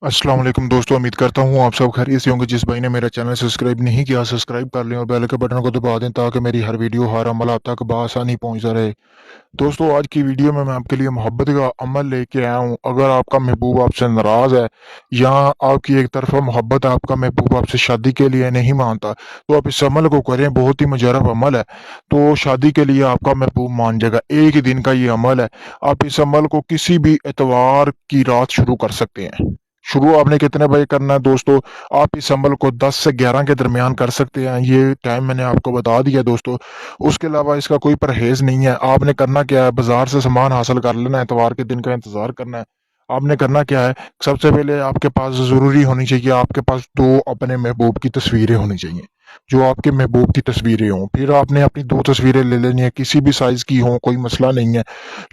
अस्सलाम वालेकुम दोस्तों, उम्मीद करता हूँ आप सब खैरियत से होंगे। जिस भाई ने मेरा चैनल सब्सक्राइब नहीं किया, सब्सक्राइब कर लें और बेल के बटन को दबा दें ताकि मेरी हर वीडियो हर अमल आप तक बआसानी पहुँचता रहे। दोस्तों, आज की वीडियो में मैं आपके लिए मोहब्बत का अमल लेके आया हूँ। अगर आपका महबूब आपसे नाराज़ है या आपकी एक तरफा मोहब्बत है, आपका महबूब आपसे शादी के लिए नहीं मानता, तो आप इस अमल को करें। बहुत ही मुजरब अमल है, तो शादी के लिए आपका महबूब मान जाएगा। एक ही दिन का ये अमल है। आप इस अमल को किसी भी एतवार की रात शुरू कर सकते हैं। शुरू आपने कितने बजे करना है दोस्तों? आप इस अमल को 10 से 11 के दरमियान कर सकते हैं। ये टाइम मैंने आपको बता दिया दोस्तों। उसके अलावा इसका कोई परहेज़ नहीं है। आपने करना क्या है, बाज़ार से सामान हासिल कर लेना है, इतवार के दिन का इंतज़ार करना है। आपने करना क्या है, सबसे पहले आपके पास ज़रूरी होनी चाहिए, आपके पास 2 अपने महबूब की तस्वीरें होनी चाहिए, जो आपके महबूब की तस्वीरें हों। फिर आपने अपनी 2 तस्वीरें ले लेनी है, किसी भी साइज़ की हों, कोई मसला नहीं है।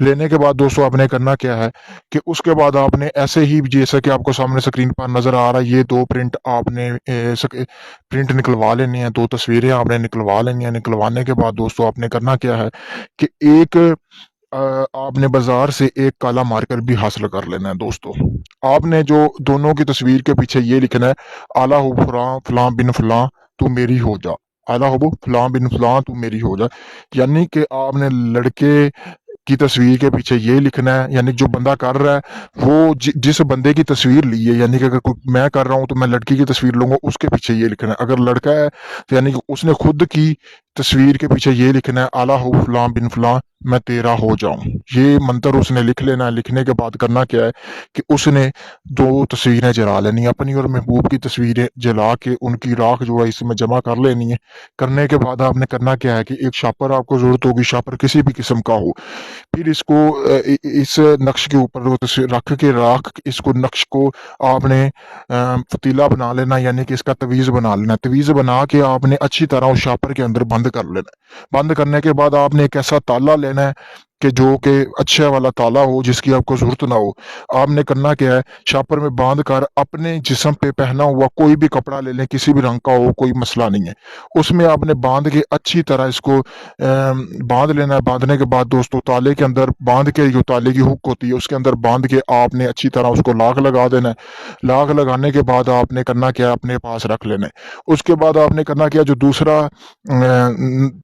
लेने के बाद दोस्तों आपने करना क्या है कि उसके बाद आपने ऐसे ही जैसा कि आपको सामने स्क्रीन पर नज़र आ रहा है, ये 2 प्रिंट आपने प्रिंट निकलवा लेनी है, 2 तस्वीरें आपने निकलवा लेनी है। निकलवाने के बाद दोस्तों आपने करना क्या है कि एक आपने बाज़ार से एक काला मार्कर भी हासिल कर लेना है दोस्तों। आपने जो दोनों की तस्वीर के पीछे ये लिखना है, आला हो फलां फलां बिन फलां तू मेरी हो जा। आला हो फलां बिन फलां तू मेरी हो जा। यानी कि आपने लड़के की तस्वीर के पीछे ये लिखना है, यानी जो बंदा कर रहा है वो जिस बंदे की तस्वीर ली है, यानी कि अगर कोई मैं कर रहा हूँ तो मैं लड़की की तस्वीर लूंगा, उसके पीछे ये लिखना है। अगर लड़का है तो यानी कि उसने खुद की तस्वीर के पीछे ये लिखना है, आला हो फलां बिन फलां मैं तेरा हो जाऊं। ये मंत्र उसने लिख लेना है। लिखने के बाद करना क्या है कि उसने 2 तस्वीरें जला लेनी है, अपनी और महबूब की तस्वीरें जला के उनकी राख जो है इसमें जमा कर लेनी है। करने के बाद आपने करना क्या है कि एक शापर आपको जरूरत होगी, शापर किसी भी किस्म का हो। फिर इसको इस नक्श के ऊपर वो तस्वीर रख के राख इसको नक्श को आपने पतीला बना लेना, यानी कि इसका तवीज़ बना लेना। तवीज़ बना के आपने अच्छी तरह उस शापर के अंदर बंद कर लेना है। बंद करने के बाद आपने एक ऐसा ताला लेना है कि जो कि अच्छे वाला ताला हो, जिसकी आपको ज़रूरत ना हो। आपने करना क्या है, शापर में बांध कर अपने जिस्म पे पहना हुआ कोई भी कपड़ा ले लें, किसी भी रंग का हो, कोई मसला नहीं है। उसमें आपने बांध के अच्छी तरह इसको बांध लेना है। बांधने के बाद दोस्तों ताले के अंदर बांध के, जो ताले की हुक होती है उसके अंदर बांध के आपने अच्छी तरह उसको लाक लगा देना है। लाक लगाने के बाद आपने करना क्या है, अपने पास रख लेना है। उसके बाद आपने करना क्या, जो दूसरा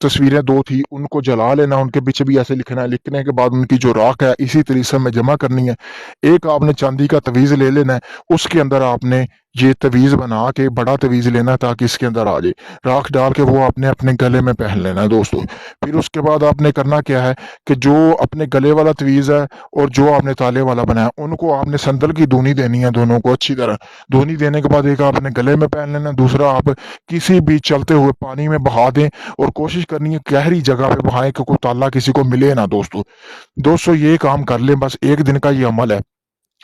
तस्वीरें 2 थी उनको जला लेना, उनके पीछे भी ऐसे लिखना है। लिखने के बाद उनकी जो राख है इसी तरीके में जमा करनी है। एक आपने चांदी का तवीज़ ले लेना है, उसके अंदर आपने ये तवीज़ बना के बड़ा तवीज़ लेना है ताकि इसके अंदर आ जाए। राख डाल के वो आपने अपने गले में पहन लेना है दोस्तों। फिर उसके बाद आपने करना क्या है कि जो अपने गले वाला तवीज़ है और जो आपने ताले वाला बनाया, उनको आपने संदल की धुनी देनी है, दोनों को अच्छी तरह। धुनी देने के बाद एक आपने गले में पहन लेना, दूसरा आप किसी भी चलते हुए पानी में बहा दें और कोशिश करनी है गहरी जगह पे बहाएं कि कोई ताला किसी को मिले ना दोस्तों। दोस्तों ये काम कर लें, बस एक दिन का ये अमल है।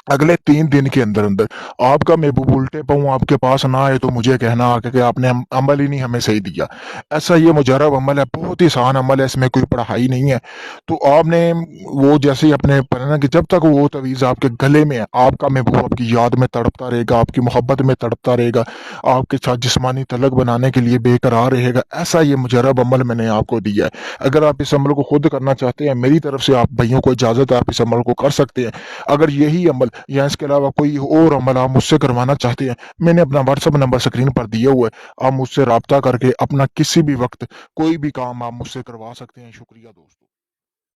अगले 3 दिन के अंदर अंदर आपका महबूब उल्टे पाँव आपके पास ना आए तो मुझे कहना आके कि आपने अमल ही नहीं हमें सही दिया। ऐसा ये मुजरब अमल है, बहुत ही आसान अमल है, इसमें कोई पढ़ाई नहीं है। तो आपने वो जैसे ही अपने पढ़ना कि जब तक वो तवीज़ आपके गले में है, आपका महबूब आपकी याद में तड़पता रहेगा, आपकी मोहब्बत में तड़पता रहेगा, आपके साथ जिस्मानी तल्लक बनाने के लिए बेकरार रहेगा। ऐसा ये मुजरब अमल मैंने आपको दिया है। अगर आप इस अमल को खुद करना चाहते हैं, मेरी तरफ से आप भाइयों को इजाज़त है, आप इस अमल को कर सकते हैं। अगर यही अमल या इसके अलावा कोई और अमल आप मुझसे करवाना चाहते हैं, मैंने अपना व्हाट्सएप नंबर स्क्रीन पर दिया हुआ है। आप मुझसे राब्ता करके अपना किसी भी वक्त कोई भी काम आप मुझसे करवा सकते हैं। शुक्रिया दोस्तों।